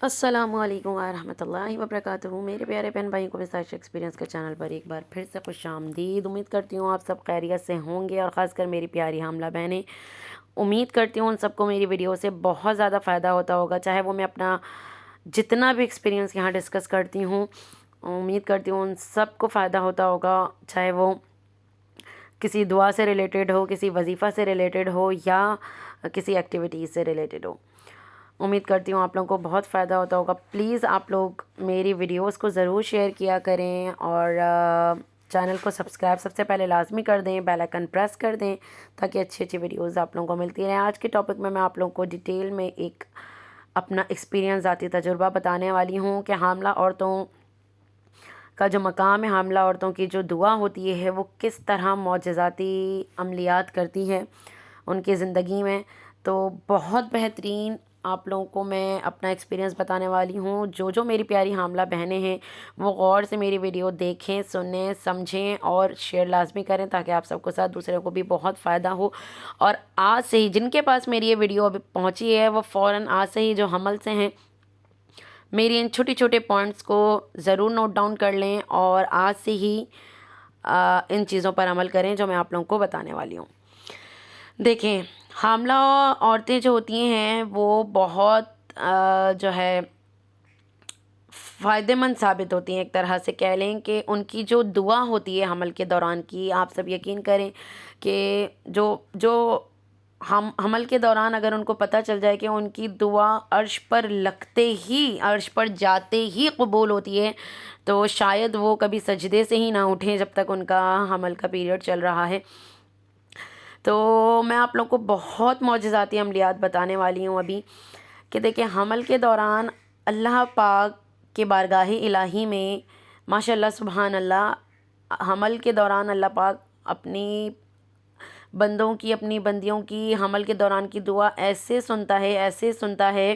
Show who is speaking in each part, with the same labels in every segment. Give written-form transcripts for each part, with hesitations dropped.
Speaker 1: السلام علیکم ورحمۃ اللہ وبرکاتہ۔ میرے پیارے بہن بھائیوں کو وسائش ایکسپیرینس کے چینل پر ایک بار پھر سے خوش آمدید۔ امید کرتی ہوں آپ سب خیریت سے ہوں گے، اور خاص کر میری پیاری حاملہ بہنیں، امید کرتی ہوں ان سب کو میری ویڈیو سے بہت زیادہ فائدہ ہوتا ہوگا۔ چاہے وہ میں اپنا جتنا بھی ایکسپیرینس یہاں ڈسکس کرتی ہوں، امید کرتی ہوں ان سب کو فائدہ ہوتا ہوگا، چاہے وہ کسی دعا سے ریلیٹڈ ہو، کسی وظیفہ سے ریلیٹڈ ہو، یا کسی ایکٹیویٹیز سے ریلیٹڈ ہو۔ امید کرتی ہوں آپ لوگوں کو بہت فائدہ ہوتا ہوگا۔ پلیز آپ لوگ میری ویڈیوز کو ضرور شیئر کیا کریں، اور چینل کو سبسکرائب سب سے پہلے لازمی کر دیں، بیل آئیکن پریس کر دیں، تاکہ اچھی اچھی ویڈیوز آپ لوگوں کو ملتی رہیں۔ آج کے ٹاپک میں آپ لوگوں کو ڈیٹیل میں ایک اپنا ایکسپیرینس، ذاتی تجربہ بتانے والی ہوں کہ حاملہ عورتوں کا جو مقام ہے، حاملہ عورتوں کی جو دعا ہوتی ہے، وہ کس طرح معجزاتی عملیات کرتی ہے ان کی زندگی میں۔ تو بہت بہترین آپ لوگوں کو میں اپنا ایکسپیرینس بتانے والی ہوں۔ جو میری پیاری حاملہ بہنیں ہیں وہ غور سے میری ویڈیو دیکھیں، سنیں، سمجھیں اور شیئر لازمی کریں، تاکہ آپ سب کو ساتھ دوسرے کو بھی بہت فائدہ ہو۔ اور آج سے ہی جن کے پاس میری یہ ویڈیو ابھی پہنچی ہے، وہ فوراً آج سے ہی جو حمل سے ہیں، میری ان چھوٹی چھوٹے پوائنٹس کو ضرور نوٹ ڈاؤن کر لیں، اور آج سے ہی ان چیزوں پر عمل کریں جو میں آپ لوگوں کو بتانے والی ہوں۔ دیکھیں، حاملہ عورتیں جو ہوتی ہیں وہ بہت جو ہے فائدہ مند ثابت ہوتی ہیں۔ ایک طرح سے کہہ لیں کہ ان کی جو دعا ہوتی ہے حمل کے دوران کی، آپ سب یقین کریں کہ جو حمل کے دوران اگر ان کو پتہ چل جائے کہ ان کی دعا عرش پر لگتے ہی، عرش پر جاتے ہی قبول ہوتی ہے، تو شاید وہ کبھی سجدے سے ہی نہ اٹھیں جب تک ان کا حمل کا پیریڈ چل رہا ہے۔ تو میں آپ لوگوں کو بہت معجزاتی عملیات بتانے والی ہوں ابھی، کہ دیکھیں حمل کے دوران اللہ پاک کے بارگاہ الہی میں ماشاء اللہ سبحان اللہ، حمل کے دوران اللہ پاک اپنی بندوں کی، اپنی بندیوں کی حمل کے دوران کی دعا ایسے سنتا ہے، ایسے سنتا ہے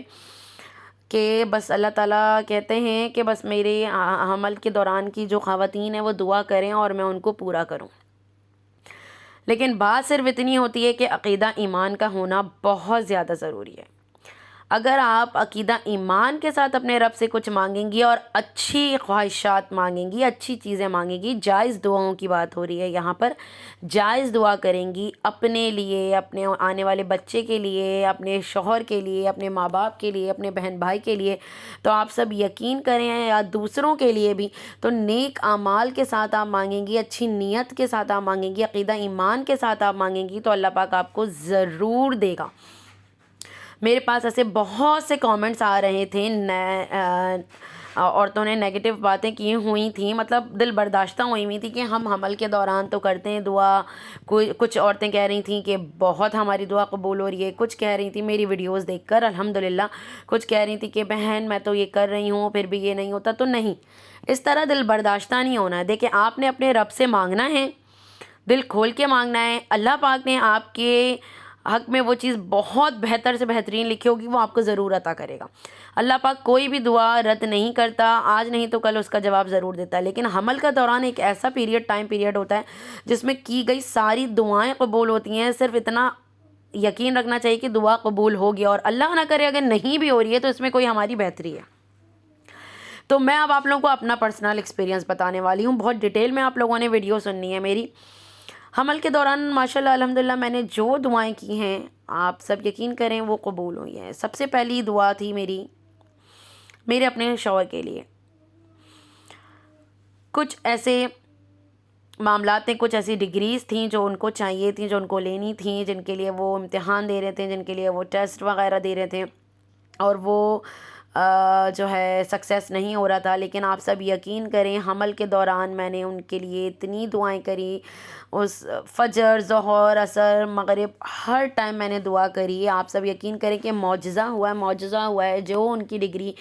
Speaker 1: کہ بس اللہ تعالیٰ کہتے ہیں کہ بس میرے حمل کے دوران کی جو خواتین ہیں وہ دعا کریں اور میں ان کو پورا کروں۔ لیکن بات صرف اتنی ہوتی ہے کہ عقیدہ ایمان کا ہونا بہت زیادہ ضروری ہے۔ اگر آپ عقیدہ ایمان کے ساتھ اپنے رب سے کچھ مانگیں گی اور اچھی خواہشات مانگیں گی، اچھی چیزیں مانگیں گی، جائز دعاؤں کی بات ہو رہی ہے یہاں پر، جائز دعا کریں گی اپنے لیے، اپنے آنے والے بچے کے لیے، اپنے شوہر کے لیے، اپنے ماں باپ کے لیے، اپنے بہن بھائی کے لیے، تو آپ سب یقین کریں، یا دوسروں کے لیے بھی، تو نیک اعمال کے ساتھ آپ مانگیں گی، اچھی نیت کے ساتھ آپ مانگیں گی، عقیدہ ایمان کے ساتھ آپ مانگیں گی، تو اللہ پاک آپ کو ضرور دے گا۔ میرے پاس ایسے بہت سے کامنٹس آ رہے تھے، عورتوں نے نیگیٹو باتیں کی ہوئی تھیں، مطلب دل برداشتہ ہوئی ہوئی تھی کہ ہم حمل کے دوران تو کرتے ہیں دعا، کچھ عورتیں کہہ رہی تھیں کہ بہت ہماری دعا قبول ہو رہی ہے، کچھ کہہ رہی تھیں میری ویڈیوز دیکھ کر الحمدللہ، کچھ کہہ رہی تھیں کہ بہن میں تو یہ کر رہی ہوں پھر بھی یہ نہیں ہوتا۔ تو نہیں، اس طرح دل برداشتہ نہیں ہونا ہے۔ دیکھیں، آپ نے اپنے رب سے مانگنا ہے، دل کھول کے مانگنا ہے۔ اللہ پاک نے آپ کے حق میں وہ چیز بہت بہتر سے بہترین لکھی ہوگی، وہ آپ کو ضرور عطا کرے گا۔ اللہ پاک کوئی بھی دعا رد نہیں کرتا، آج نہیں تو کل اس کا جواب ضرور دیتا ہے۔ لیکن حمل کا دوران ایک ایسا ٹائم پیریڈ ہوتا ہے جس میں کی گئی ساری دعائیں قبول ہوتی ہیں۔ صرف اتنا یقین رکھنا چاہیے کہ دعا قبول ہوگی، اور اللہ نہ کرے اگر نہیں بھی ہو رہی ہے تو اس میں کوئی ہماری بہتری ہے۔ تو میں اب آپ لوگوں کو اپنا پرسنل ایکسپیرینس بتانے والی ہوں، بہت ڈیٹیل میں آپ لوگوں نے ویڈیو سننی ہے میری۔ حمل کے دوران ماشاءاللہ الحمدللہ میں نے جو دعائیں کی ہیں، آپ سب یقین کریں وہ قبول ہوئی ہیں۔ سب سے پہلی دعا تھی میرے اپنے شوہر کے لیے۔ کچھ ایسے معاملات تھے، کچھ ایسی ڈگریز تھیں جو ان کو چاہیے تھیں، جو ان کو لینی تھیں، جن کے لیے وہ امتحان دے رہے تھے، جن کے لیے وہ ٹیسٹ وغیرہ دے رہے تھے، اور وہ جو ہے سکسیس نہیں ہو رہا تھا۔ لیکن آپ سب یقین کریں، حمل کے دوران میں نے ان کے لیے اتنی دعائیں کری، اس فجر، ظہر، عصر، مغرب، ہر ٹائم میں نے دعا کری۔ آپ سب یقین کریں کہ معجزہ ہوا ہے، معجزہ ہوا ہے۔ جو ان کی ڈگری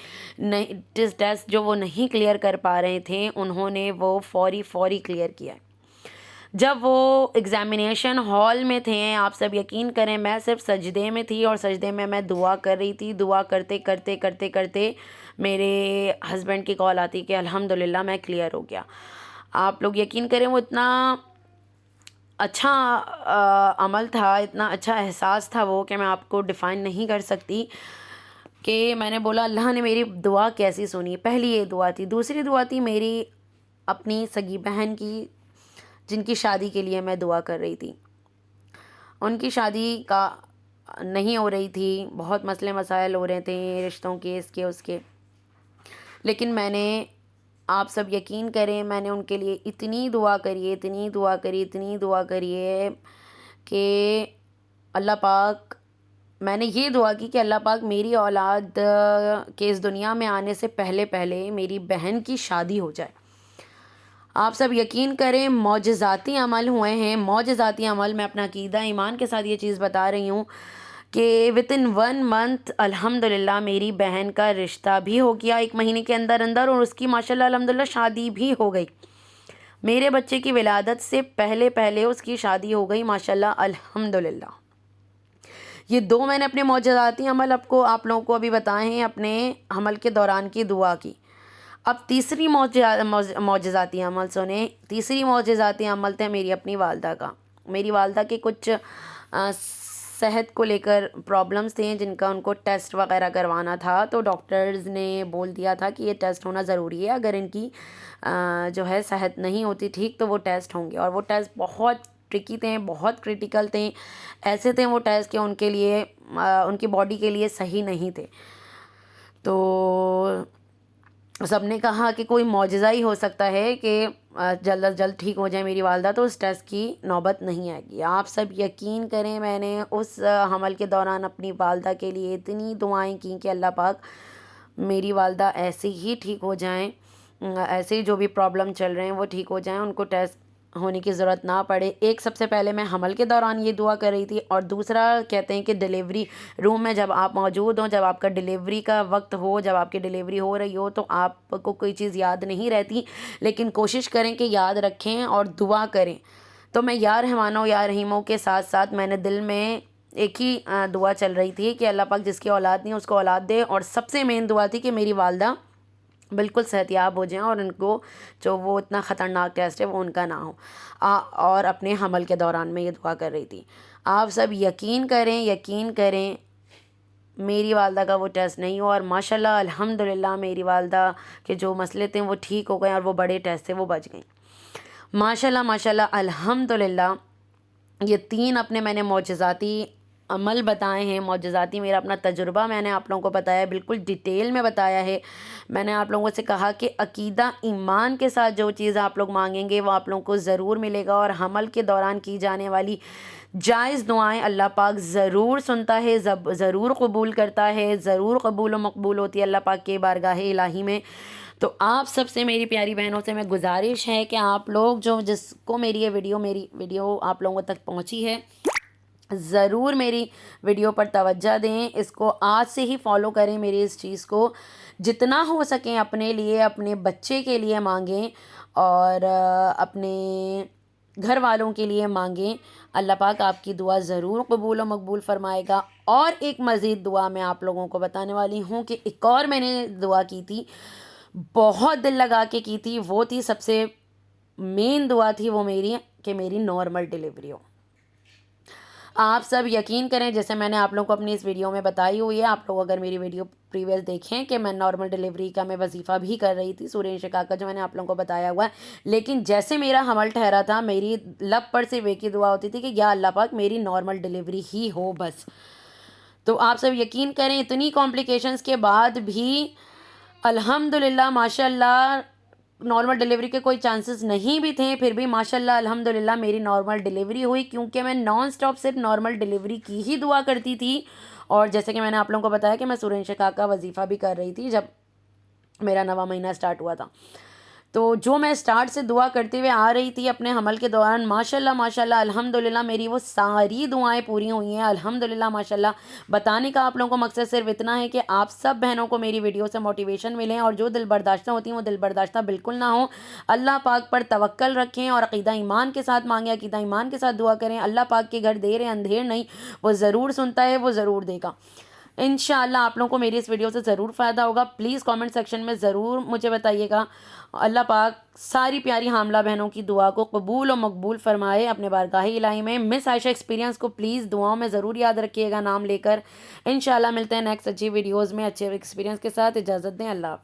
Speaker 1: ٹیسٹ جو وہ نہیں کلیئر کر پا رہے تھے، انہوں نے وہ فوری کلیئر کیا ہے۔ جب وہ ایگزامینیشن ہال میں تھے، آپ سب یقین کریں میں صرف سجدے میں تھی، اور سجدے میں دعا کر رہی تھی۔ دعا کرتے کرتے کرتے کرتے میرے ہسبینڈ کی کال آتی کہ الحمدللہ میں کلیئر ہو گیا۔ آپ لوگ یقین کریں وہ اتنا اچھا عمل تھا، اتنا اچھا احساس تھا وہ، کہ میں آپ کو ڈیفائن نہیں کر سکتی۔ کہ میں نے بولا اللہ نے میری دعا کیسی سنی. پہلی یہ دعا تھی. دوسری دعا تھی میری اپنی سگی بہن کی، جن کی شادی کے لیے میں دعا کر رہی تھی. ان کی شادی کا نہیں ہو رہی تھی، بہت مسئلے مسائل ہو رہے تھے رشتوں کے، اس کے اس کے. لیکن میں نے، آپ سب یقین کریں، میں نے ان کے لیے اتنی دعا کری، اتنی دعا کری، اتنی دعا کری ہے کہ اللہ پاک، میں نے یہ دعا کی کہ اللہ پاک میری اولاد کے اس دنیا میں آنے سے پہلے پہلے میری بہن کی شادی ہو جائے. آپ سب یقین کریں معجزاتی عمل ہوئے ہیں، معجزاتی عمل. میں اپنا عقیدہ ایمان کے ساتھ یہ چیز بتا رہی ہوں کہ within 1 month الحمدللہ میری بہن کا رشتہ بھی ہو گیا 1 مہینے کے اندر اندر، اور اس کی ماشاءاللہ الحمدللہ شادی بھی ہو گئی. میرے بچے کی ولادت سے پہلے پہلے اس کی شادی ہو گئی ماشاءاللہ الحمدللہ. یہ 2 میں نے اپنے معجزاتی عمل آپ لوگوں کو ابھی بتائے ہیں، اپنے حمل کے دوران کی دعا کی. اب تیسری معجزاتی عمل سنیں. تیسری معجزاتی عمل تھا میری اپنی والدہ کا. میری والدہ کے کچھ صحت کو لے کر پرابلمس تھے، جن کا ان کو ٹیسٹ وغیرہ کروانا تھا. تو ڈاکٹرز نے بول دیا تھا کہ یہ ٹیسٹ ہونا ضروری ہے، اگر ان کی جو ہے صحت نہیں ہوتی ٹھیک تو وہ ٹیسٹ ہوں گے. اور وہ ٹیسٹ بہت ٹرکی تھے، بہت کرٹیکل تھے. ایسے تھے وہ ٹیسٹ کہ ان کے لیے، ان کی باڈی کے لیے صحیح نہیں تھے. تو سب نے کہا کہ کوئی معجزہ ہی ہو سکتا ہے کہ جلد از جلد ٹھیک ہو جائے میری والدہ، تو اس ٹیسٹ کی نوبت نہیں آئے گی. آپ سب یقین کریں میں نے اس حمل کے دوران اپنی والدہ کے لیے اتنی دعائیں کی کہ اللہ پاک میری والدہ ایسے ہی ٹھیک ہو جائیں، ایسے ہی جو بھی پرابلم چل رہے ہیں وہ ٹھیک ہو جائیں، ان کو ٹیسٹ ہونے کی ضرورت نہ پڑے. ایک سب سے پہلے میں حمل کے دوران یہ دعا کر رہی تھی، اور دوسرا کہتے ہیں کہ ڈیلیوری روم میں جب آپ موجود ہوں، جب آپ کا ڈیلیوری کا وقت ہو، جب آپ کی ڈیلیوری ہو رہی ہو، تو آپ کو کوئی چیز یاد نہیں رہتی، لیکن کوشش کریں کہ یاد رکھیں اور دعا کریں. تو میں یا رحمانوں یا رحیموں کے ساتھ ساتھ میں نے دل میں ایک ہی دعا چل رہی تھی کہ اللہ پاک جس کی اولاد نہیں اس کو اولاد دے. اور سب سے مین دعا تھی کہ میری والدہ بالکل صحت یاب ہو جائیں، اور ان کو جو وہ اتنا خطرناک ٹیسٹ ہے وہ ان کا نہ ہو. اور اپنے حمل کے دوران میں یہ دعا کر رہی تھی. آپ سب یقین کریں میری والدہ کا وہ ٹیسٹ نہیں ہوا، اور ماشاءاللہ الحمدللہ میری والدہ کے جو مسئلے تھے وہ ٹھیک ہو گئے، اور وہ بڑے ٹیسٹ سے وہ بچ گئیں ماشاءاللہ الحمدللہ. یہ 3 اپنے میں نے معجزاتی عمل بتائے ہیں. معجزاتی میرا اپنا تجربہ میں نے آپ لوگوں کو بتایا ہے، بالکل ڈیٹیل میں بتایا ہے. میں نے آپ لوگوں سے کہا کہ عقیدہ ایمان کے ساتھ جو چیز آپ لوگ مانگیں گے وہ آپ لوگوں کو ضرور ملے گا. اور حمل کے دوران کی جانے والی جائز دعائیں اللہ پاک ضرور سنتا ہے، ضرور قبول کرتا ہے، ضرور قبول و مقبول ہوتی ہے اللہ پاک کے بارگاہ الہی میں. تو آپ سب سے میری پیاری بہنوں سے میں گزارش ہے کہ آپ لوگ جس کو میری ویڈیو آپ لوگوں تک پہنچی ہے، ضرور میری ویڈیو پر توجہ دیں. اس کو آج سے ہی فالو کریں. میری اس چیز کو جتنا ہو سکیں اپنے لیے، اپنے بچے کے لیے مانگیں، اور اپنے گھر والوں کے لیے مانگیں. اللہ پاک آپ کی دعا ضرور قبول و مقبول فرمائے گا. اور ایک مزید دعا میں آپ لوگوں کو بتانے والی ہوں کہ ایک اور میں نے دعا کی تھی، بہت دل لگا کے کی تھی. وہ تھی سب سے مین دعا تھی وہ میری، کہ میری نارمل ڈیلیوری ہو. آپ سب یقین کریں جیسے میں نے آپ لوگوں کو اپنی اس ویڈیو میں بتائی ہوئی ہے. آپ لوگ اگر میری ویڈیو پریویس دیکھیں کہ میں نارمل ڈیلیوری کا میں وظیفہ بھی کر رہی تھی، سورہ انشقاق کا جو میں نے آپ لوگوں کو بتایا ہوا ہے. لیکن جیسے میرا حمل ٹھہرا تھا، میری لب پر صرف ایک ہی دعا ہوتی تھی کہ یا اللہ پاک میری نارمل ڈیلیوری ہی ہو بس. تو آپ سب یقین کریں اتنی کمپلیکیشنز کے بعد بھی الحمدللہ ماشاءاللہ نارمل ڈیلیوری کے کوئی چانسز نہیں بھی تھے، پھر بھی ماشاءاللہ الحمدللہ میری نارمل ڈیلیوری ہوئی، کیونکہ میں نان سٹاپ صرف نارمل ڈیلیوری کی ہی دعا کرتی تھی. اور جیسے کہ میں نے آپ لوگوں کو بتایا کہ میں سورہ انشقاق کا وظیفہ بھی کر رہی تھی جب میرا 9واں مہینہ سٹارٹ ہوا تھا. تو جو میں سٹارٹ سے دعا کرتے ہوئے آ رہی تھی اپنے حمل کے دوران، ماشاءاللہ الحمدللہ میری وہ ساری دعائیں پوری ہوئی ہیں الحمدللہ ماشاءاللہ. بتانے کا آپ لوگوں کو مقصد صرف اتنا ہے کہ آپ سب بہنوں کو میری ویڈیو سے موٹیویشن ملیں، اور جو دل برداشتہ ہوتی ہیں وہ دل برداشتہ بالکل نہ ہوں. اللہ پاک پر توکل رکھیں اور عقیدہ ایمان کے ساتھ مانگیں، عقیدہ ایمان کے ساتھ دعا کریں. اللہ پاک کے گھر دیر ہے اندھیر نہیں، وہ ضرور سنتا ہے، وہ ضرور دے گا. انشاءاللہ آپ لوگوں کو میری اس ویڈیو سے ضرور فائدہ ہوگا. پلیز کامنٹ سیکشن میں ضرور مجھے بتائیے گا. اللہ پاک ساری پیاری حاملہ بہنوں کی دعا کو قبول و مقبول فرمائے اپنے بارگاہ الہی میں. مس عائشہ ایکسپیرینس کو پلیز دعاؤں میں ضرور یاد رکھیے گا نام لے کر. انشاءاللہ ملتے ہیں نیکسٹ اچھی ویڈیوز میں اچھے ایکسپیرینس کے ساتھ. اجازت دیں. اللہ حافظ.